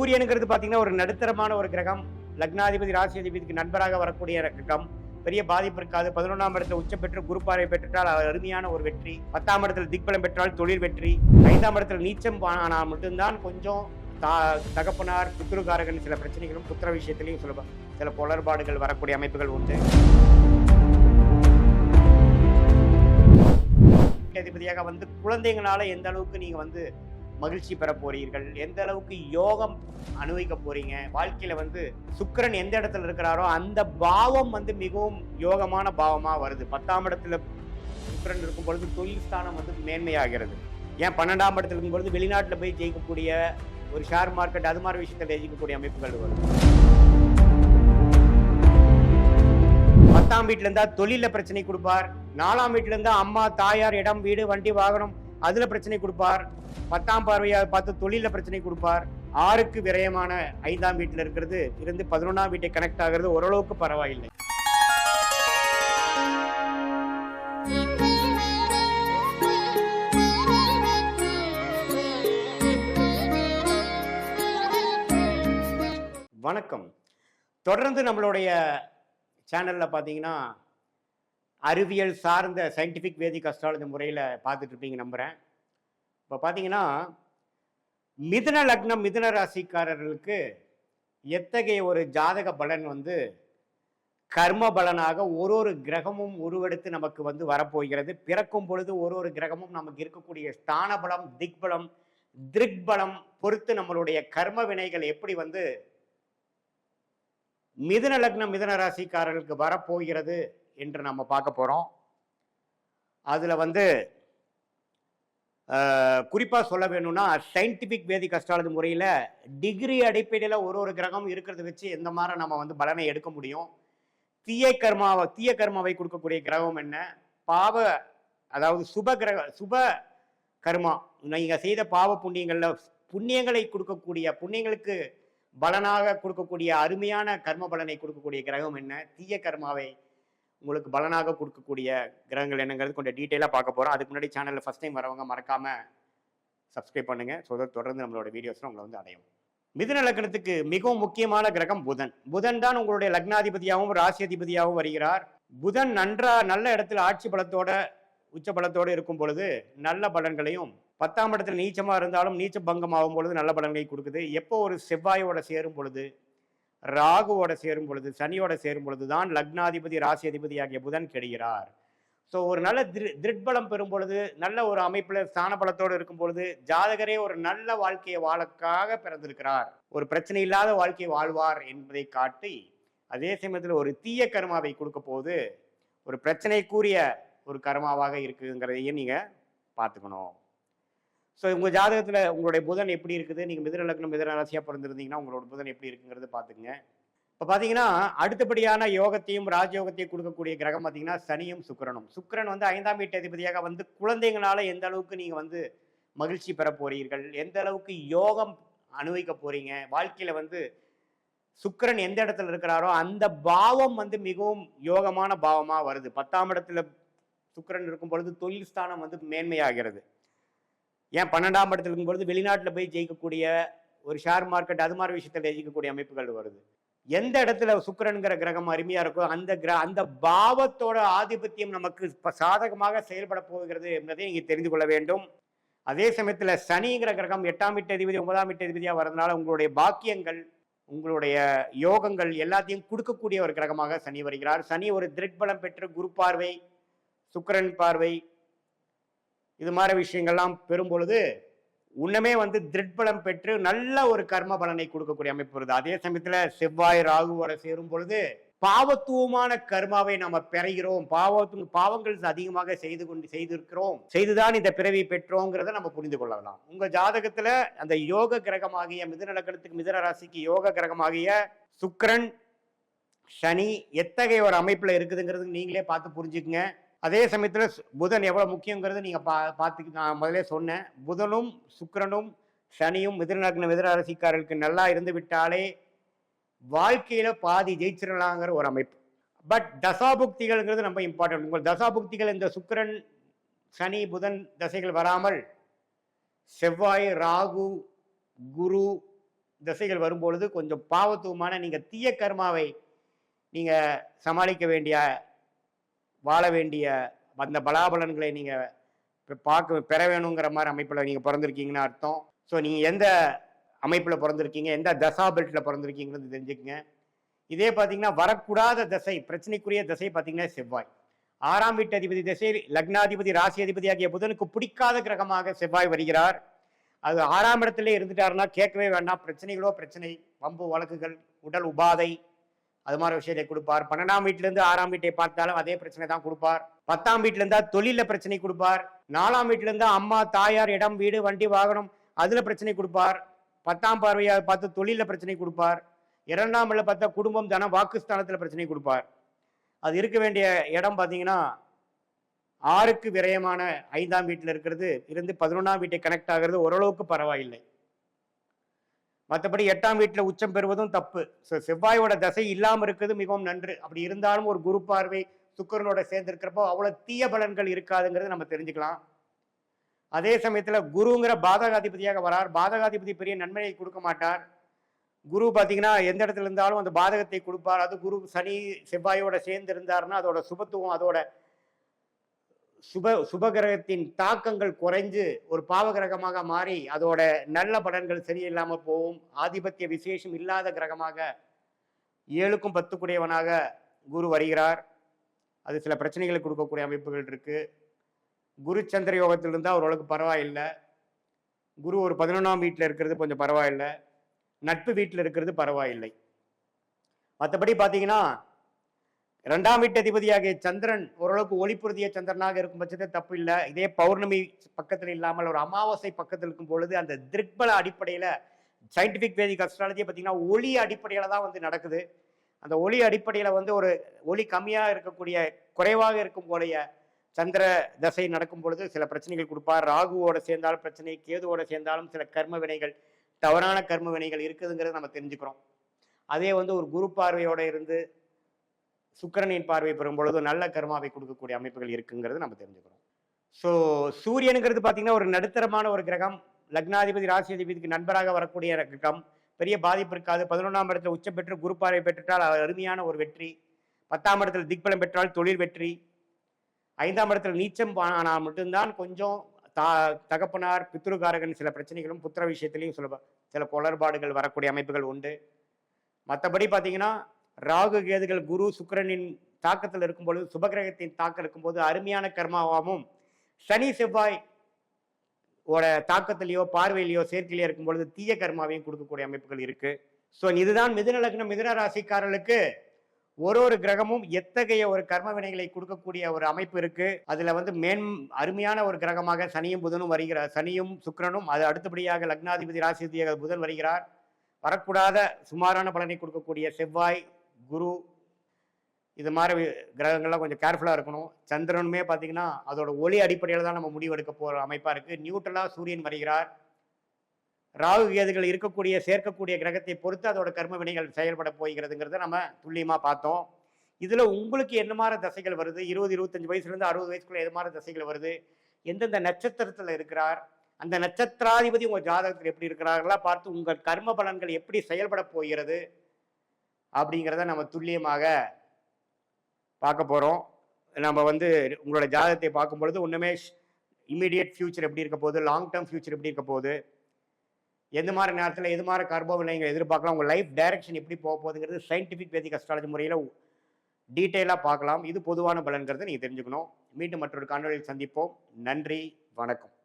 சூரியனுங்கிறது பார்த்தீங்கன்னா ஒரு நடுத்தரமான ஒரு கிரகம். லக்னாதிபதி ராசி அதிபதிக்கு நண்பராக வரக்கூடிய கிரகம். பெரிய பாதிப்பு இருக்காது. 11ஆம் இடத்துல உச்சம் பெற்று குரு பார்வை பெற்றால் அருமையான ஒரு வெற்றி. 10ஆம் இடத்துல திக்பலம் பெற்றால் தொழில் வெற்றி. 5ஆம் இடத்துல நீச்சம் ஆனால் மட்டும்தான் கொஞ்சம் தகப்பனார் புத்திரகாரகன் சில பிரச்சனைகளும் புத்திர விஷயத்திலையும் சில குளறுபாடுகள் வரக்கூடிய அமைப்புகள் உண்டு. அதிபதியாக வந்து குழந்தைங்களால எந்த அளவுக்கு நீங்க வந்து மகிழ்ச்சி பெற போறீர்கள், எந்த அளவுக்கு யோகம் அனுபவிக்க போறீங்க. வாழ்க்கையில வந்து சுக்கிரன் எந்த இடத்துல இருக்கிறாரோ அந்த பாவம் வந்து மிகவும் யோகமான பாவமா வருது. 10ஆம் இடத்துல சுக்கிரன் இருக்கும் பொழுது தொழில் ஸ்தானம் வந்து மேன்மையாகிறது. ஏன் 12ஆம் இடத்துல இருக்கும் பொழுது வெளிநாட்டுல போய் ஜெயிக்கக்கூடிய ஒரு ஷேர் மார்க்கெட் அது மாதிரி விஷயத்துல ஜெயிக்கக்கூடிய அமைப்புகள் வரும். 10ஆம் வீட்டுல இருந்தா தொழில பிரச்சனை கொடுப்பார். 4ஆம் வீட்டுல இருந்தா அம்மா தாயார் இடம் வீடு வண்டி வாகனம் அதுல பிரச்சனை கொடுப்பார். 10ஆம் பார்வையாக பார்த்து தொழில பிரச்சனை கொடுப்பார். 6க்கு விரயமான 5ஆம் வீட்டுல இருக்கிறது இருந்து 11ஆம் வீட்டை கனெக்ட் ஆகிறது ஓரளவுக்கு பரவாயில்லை. வணக்கம். தொடர்ந்து நம்மளுடைய சேனல்ல பாத்தீங்கன்னா அறிவியல் சார்ந்த சயின்டிபிக் வேதிக் அஸ்ட்ராலஜி முறையில் பார்த்துட்டு இருப்பீங்க நம்புகிறேன். இப்போ பார்த்தீங்கன்னா மிதுன லக்னம் மிதுன ராசிக்காரர்களுக்கு எத்தகைய ஒரு ஜாதக பலன் வந்து கர்ம பலனாக ஒரு கிரகமும் உருவெடுத்து நமக்கு வந்து வரப்போகிறது. பிறக்கும் பொழுது ஒரு கிரகமும் நமக்கு இருக்கக்கூடிய ஸ்தான பலம் திக்பலம் திருக்பலம் பொறுத்து நம்மளுடைய கர்ம வினைகள் எப்படி வந்து மிதுன லக்னம் மிதுன ராசிக்காரர்களுக்கு வரப்போகிறது என்று நம்ம பார்க்க போறோம். அதுல வந்து குறிப்பா சொல்ல வேணும்னா சயின்டிபிக் வேதிக் அஸ்ட்ராலஜி முறையில டிகிரி அடிப்படையில ஒரு கிரகம் இருக்கிறத வச்சு எந்த மாதிரி நம்ம வந்து பலனை எடுக்க முடியும். தீய கர்மாவை கொடுக்கக்கூடிய கிரகம் என்ன, பாவ அதாவது சுப கர்மா நீங்க செய்த பாவ புண்ணியங்களை கொடுக்கக்கூடிய புண்ணியங்களுக்கு பலனாக கொடுக்கக்கூடிய அருமையான கர்ம பலனை கொடுக்கக்கூடிய கிரகம் என்ன, தீய கர்மாவை உங்களுக்கு பலனாக கொடுக்கக்கூடிய கிரகங்கள் என்னங்கிறது கொஞ்சம் டீட்டெயிலாக பார்க்க போகிறோம். அதுக்கு முன்னாடி சேனலில் ஃபஸ்ட் டைம் வரவங்க மறக்காமல் சப்ஸ்கிரைப் பண்ணுங்கள். ஸோ தொடர்ந்து நம்மளோட வீடியோஸில் உங்களை வந்து அடையும். மிதுன லக்னத்துக்கு மிகவும் முக்கியமான கிரகம் புதன். புதன் தான் உங்களுடைய லக்னாதிபதியாகவும் ராசி அதிபதியாகவும் வருகிறார். புதன் நல்ல இடத்துல ஆட்சி பலத்தோட உச்ச பலத்தோடு இருக்கும் பொழுது நல்ல பலன்களையும், 10ஆம் இடத்துல நீச்சமாக இருந்தாலும் நீச்ச பங்கம் ஆகும் பொழுது நல்ல பலன்களை கொடுக்குது. எப்போ ஒரு செவ்வாயோட சேரும் பொழுது, ராகுவோட சேரும் பொழுது, சனியோட சேரும் பொழுது தான் லக்னாதிபதி ராசி அதிபதி ஆகிய புதன் கெடுகிறார். ஸோ ஒரு நல்ல திருட்பலம் பெறும் பொழுது, நல்ல ஒரு அமைப்புல ஸ்தான பலத்தோடு இருக்கும் பொழுது ஜாதகரே ஒரு நல்ல வாழ்க்கையை வாழக்காக பிறந்திருக்கிறார், ஒரு பிரச்சனை இல்லாத வாழ்க்கையை வாழ்வார் என்பதை காட்டி, அதே சமயத்தில் ஒரு தீய கர்மாவை கொடுக்க போது ஒரு பிரச்சனைக்குரிய ஒரு கர்மாவாக இருக்குங்கிறதையும் நீங்க பார்த்துக்கணும். ஸோ உங்கள் ஜாதகத்தில் உங்களுடைய புதன் எப்படி இருக்குது, நீங்கள் மிதுன லக்னம் மிதுன ராசியாக பிறந்திருந்தீங்கன்னா உங்களோட புதன் எப்படி இருக்குங்கிறது பார்த்துக்குங்க. இப்போ பார்த்தீங்கன்னா அடுத்தபடியான யோகத்தையும் ராஜயோகத்தையும் கொடுக்கக்கூடிய கிரகம் பார்த்தீங்கன்னா சனியும் சுக்கிரனும். சுக்கிரன் வந்து 5ஆம் வீட்டு அதிபதியாக வந்து குழந்தைங்களால எந்த அளவுக்கு நீங்கள் வந்து மகிழ்ச்சி பெற போறீர்கள், எந்த அளவுக்கு யோகம் அனுபவிக்க போறீங்க. வாழ்க்கையில் வந்து சுக்கிரன் எந்த இடத்துல இருக்கிறாரோ அந்த பாவம் வந்து மிகவும் யோகமான பாவமாக வருது. 10ஆம் இடத்துல சுக்கிரன் இருக்கும் பொழுது தொழில் ஸ்தானம் வந்து மேன்மையாகிறது. ஏன் 12ஆம் இடத்துல இருக்கும் பொழுது வெளிநாட்டில் போய் ஜெயிக்கக்கூடிய ஒரு ஷேர் மார்க்கெட் அது மாதிரி விஷயத்தில் ஜெயிக்கக்கூடிய அமைப்புகள் வருது. எந்த இடத்துல சுக்கிரன்கிற கிரகம் அருமையா இருக்கோ அந்த பாவத்தோட ஆதிபத்தியம் நமக்கு சாதகமாக செயல்பட போகிறது என்பதை நீங்க தெரிந்து கொள்ள வேண்டும். அதே சமயத்துல சனிங்கிற கிரகம் 8ஆம் வீட்டு அதிபதி 9ஆம் வீட்டு அதிபதியா வரதுனால உங்களுடைய பாக்கியங்கள் உங்களுடைய யோகங்கள் எல்லாத்தையும் கொடுக்கக்கூடிய ஒரு கிரகமாக சனி வருகிறார். சனி ஒரு திருட்பலம் பெற்று குரு பார்வை சுக்கிரன் பார்வை இது மாதிரி விஷயங்கள்லாம் பெறும் பொழுது உன்னமே வந்து திருட்பலம் பெற்று நல்ல ஒரு கர்ம பலனை கொடுக்கக்கூடிய அமைப்பு வருது. அதே சமயத்துல செவ்வாய் ராகுவோட சேரும் பொழுது பாவத்துவமான கர்மாவை நம்ம பெறுகிறோம். பாவங்கள் அதிகமாக செய்துதான் இந்த பிறவி பெற்றோங்கிறத நம்ம புரிந்து கொள்ளலாம். உங்க ஜாதகத்துல அந்த யோக கிரகமாகிய மிதுன லக்னத்துக்கு மிதுன ராசிக்கு யோக கிரகமாகிய சுக்கிரன் சனி எத்தகைய ஒரு அமைப்புல இருக்குதுங்கிறது நீங்களே பார்த்து புரிஞ்சுக்குங்க. அதே சமயத்துல புதன் எவ்வளவு முக்கியங்கிறது நீங்க பார்த்து நான் முதலே சொன்னேன். புதனும் சுக்கிரனும் சனியும் மிதுன லக்ன மிதுன ராசிக்காரர்களுக்கு நல்லா இருந்து விட்டாலே வாழ்க்கையில பாதி ஜெயிச்சிடலாங்கிற ஒரு அமைப்பு. பட் தசாபுக்திகள்ங்கிறது ரொம்ப இம்பார்ட்டன்ட். உங்கள் தசாபுக்திகள் இந்த சுக்கிரன் சனி புதன் தசைகள் வராமல் செவ்வாய் ராகு குரு திசைகள் வரும்பொழுது கொஞ்சம் பாவத்துவமான நீங்கள் தீய கர்மாவை நீங்கள் சமாளிக்க வேண்டிய, வாழ வேண்டிய அந்த பலாபலன்களை நீங்கள் பெற வேணுங்கிற மாதிரி அமைப்பில் நீங்கள் பிறந்திருக்கீங்கன்னு அர்த்தம். ஸோ நீங்கள் எந்த அமைப்பில் பிறந்திருக்கீங்க, எந்த தசா பெல்ட்டில் பிறந்திருக்கீங்கன்னு தெரிஞ்சுக்கங்க. இதே பார்த்தீங்கன்னா வரக்கூடாத திசை, பிரச்சனைக்குரிய திசை பார்த்தீங்கன்னா செவ்வாய். 6ஆம் வீட்டு அதிபதி திசை, லக்னாதிபதி, ராசி அதிபதி ஆகிய புதனுக்கு பிடிக்காத கிரகமாக செவ்வாய் வருகிறார். அது 6ஆம் இடத்துல இருந்துட்டாருன்னா கேட்கவே வேண்டாம். பிரச்சனைகளோ பிரச்சனை, வம்பு வழக்குகள், உடல் உபாதை, அது மாதிரி விஷயத்தை கொடுப்பார். 12ஆம் வீட்டிலிருந்து 6ஆம் வீட்டை பார்த்தாலும் அதே பிரச்சனை தான் கொடுப்பார். 10ஆம் வீட்டில இருந்தா தொழில பிரச்சனை கொடுப்பார். 4ஆம் வீட்டில இருந்தா அம்மா, தாயார், இடம், வீடு, வண்டி, வாகனம் அதுல பிரச்சனை கொடுப்பார். 10ஆம் பார்வையா பார்த்து தொழில பிரச்சனை கொடுப்பார். 2ஆம் இடம் பார்த்தா குடும்பம், தனம், வாக்குஸ்தானத்துல பிரச்சனை கொடுப்பார். அது இருக்க வேண்டிய இடம் பார்த்தீங்கன்னா 6க்கு விரயமான 5ஆம் வீட்டில் இருக்கிறது இருந்து 11ஆம் வீட்டை கனெக்ட் ஆகிறது ஓரளவுக்கு பரவாயில்லை. மற்றபடி 8ஆம் வீட்டில் உச்சம் பெறுவதும் தப்பு. செவ்வாயோட தசை இல்லாமல் இருக்கிறது மிகவும் நன்று. அப்படி இருந்தாலும் ஒரு குரு பார்வை சுக்கிரனோட சேர்ந்திருக்கிறப்போ அவ்வளோ தீய பலன்கள் இருக்காதுங்கிறது நம்ம தெரிஞ்சுக்கலாம். அதே சமயத்தில் குருங்கிற பாதகாதிபதியாக வரார். பாதகாதிபதி பெரிய நன்மையை கொடுக்க மாட்டார். குரு பார்த்தீங்கன்னா எந்த இடத்துல இருந்தாலும் அந்த பாதகத்தை கொடுப்பார். அது குரு சனி செவ்வாயோட சேர்ந்து இருந்தாருன்னா அதோட சுபத்துவம், அதோட சுபகிரகத்தின் தாக்கங்கள் குறைஞ்சு ஒரு பாவகிரகமாக மாறி அதோட நல்ல பலன்கள் சரியில்லாமல் போகும். ஆதிபத்திய விசேஷம் இல்லாத கிரகமாக 7க்கும் 10 குரு வருகிறார். அது சில பிரச்சனைகளை கொடுக்கக்கூடிய அமைப்புகள் இருக்கு. குரு சந்திர யோகத்தில் இருந்தால் ஓரளவுக்கு பரவாயில்லை. குரு ஒரு 11ஆம் வீட்டில் இருக்கிறது கொஞ்சம் பரவாயில்லை. நட்பு வீட்டில் இருக்கிறது பரவாயில்லை. மற்றபடி பார்த்தீங்கன்னா 2ஆம் வீட்டு அதிபதியாகிய சந்திரன் ஓரளவுக்கு ஒளிப்புறுதிய சந்திரனாக இருக்கும் பட்சத்தில் தப்பு இல்லை. இதே பௌர்ணமி பக்கத்தில் இல்லாமல் ஒரு அமாவாசை பக்கத்தில் இருக்கும் பொழுது அந்த திருக்பல அடிப்படையில் சயின்டிஃபிக் வேதிக் அஸ்ட்ராலஜி பார்த்தீங்கன்னா ஒளி அடிப்படையில் தான் வந்து நடக்குது. அந்த ஒளி அடிப்படையில் வந்து ஒரு ஒளி கம்மியாக இருக்கக்கூடிய, குறைவாக இருக்கக்கூடிய சந்திர தசை நடக்கும் பொழுது சில பிரச்சனைகள் கொடுப்பார். ராகுவோட சேர்ந்தாலும் பிரச்சனை, கேதுவோட சேர்ந்தாலும் சில கர்ம வினைகள், தவறான கர்ம வினைகள் இருக்குதுங்கிறத நம்ம தெரிஞ்சுக்கிறோம். அதே வந்து ஒரு குரு பார்வையோட இருந்து சுக்கிரனின் பார்வை பெறும் பொழுது நல்ல கர்மாவை கொடுக்கக்கூடிய அமைப்புகள் இருக்குங்கிறது நம்ம தெரிஞ்சுக்கிறோம். ஸோ சூரியனுங்கிறது பார்த்தீங்கன்னா ஒரு நடுத்தரமான ஒரு கிரகம். லக்னாதிபதி, ராசி அதிபதிக்கு நண்பராக வரக்கூடிய கிரகம். பெரிய பாதிப்பு இருக்காது. 11ஆம் இடத்துல உச்சம் பெற்று குரு பார்வை பெற்றுட்டால் அருமையான ஒரு வெற்றி. 10ஆம் இடத்துல திக்பலம் பெற்றால் தொழில் வெற்றி. 5ஆம் இடத்துல நீச்சம் ஆனால் மட்டும்தான் கொஞ்சம் தகப்பனார், பித்ருகாரகன் சில பிரச்சனைகளும், புத்திர விஷயத்திலையும் சில குளறுபாடுகள் வரக்கூடிய அமைப்புகள் உண்டு. மற்றபடி பார்த்தீங்கன்னா ராகு கேதுகள் குரு சுக்கிரனின் தாக்கத்தில் இருக்கும் பொழுது, சுபகிரகத்தின் தாக்கம் இருக்கும்போது அருமையான கர்மாவாகவும், சனி செவ்வாய் ஓட தாக்கத்திலேயோ பார்வையிலையோ சேர்க்கையிலையோ இருக்கும் பொழுது தீய கர்மாவையும் கொடுக்கக்கூடிய அமைப்புகள் இருக்கு. ஸோ இதுதான் மிதுன லக்னம், மிதுன ராசிக்காரர்களுக்கு ஒரு கிரகமும் எத்தகைய ஒரு கர்ம வினைகளை கொடுக்கக்கூடிய ஒரு அமைப்பு இருக்கு. அதுல வந்து அருமையான ஒரு கிரகமாக சனியும் புதனும் வருகிறார். சனியும் சுக்கிரனும், அது அடுத்தபடியாக லக்னாதிபதி, ராசிதியாக புதன் வருகிறார். வரக்கூடாத சுமாரான பலனை கொடுக்கக்கூடிய செவ்வாய், குரு, இது மாதிரி கிரகங்கள்லாம் கொஞ்சம் கேர்ஃபுல்லாக இருக்கணும். சந்திரனுமே பார்த்தீங்கன்னா அதோட ஒளி அடிப்படையில் தான் நம்ம முடிவெடுக்க போகிற அமைப்பாக இருக்குது. நியூட்ரலாக சூரியன் வருகிறார். ராகு கேதுகள் இருக்கக்கூடிய சேர்க்கக்கூடிய கிரகத்தை பொறுத்து அதோட கர்ம வினைகள் செயல்பட போகிறதுங்கிறத நம்ம துல்லியமாக பார்த்தோம். இதில் உங்களுக்கு என்ன மாதிரி தசைகள் வருது, 20-25 வயசுலேருந்து 60 வயசுக்குள்ள எது மாதிரி தசைகள் வருது, எந்தெந்த நட்சத்திரத்தில் இருக்கிறார், அந்த நட்சத்திராதிபதி உங்கள் ஜாதகத்தில் எப்படி இருக்கிறார்களா பார்த்து உங்கள் கர்ம பலன்கள் எப்படி செயல்பட போகிறது அப்படிங்கிறத நம்ம துல்லியமாக பார்க்க போகிறோம். நம்ம வந்து உங்களோட ஜாதகத்தை பார்க்கும் பொழுது ஒன்றுமே இம்மீடியட் ஃபியூச்சர் எப்படி இருக்க போகுது, லாங் டேர்ம் ஃபியூச்சர் எப்படி இருக்க போகுது, எந்த மாதிரி நேரத்தில் எது மாதிரி கர்ம வினைகள் எதிர்பார்க்கலாம், உங்கள் லைஃப் டைரக்ஷன் எப்படி போக போகுதுங்கிறது சயின்டிஃபிக் வேதிக் அஸ்ட்ராலஜி முறையில் டீட்டெயிலாக பார்க்கலாம். இது பொதுவான பலன்கிறத நீங்கள் தெரிஞ்சுக்கணும். மீண்டும் மற்றொரு காணொலியில் சந்திப்போம். நன்றி, வணக்கம்.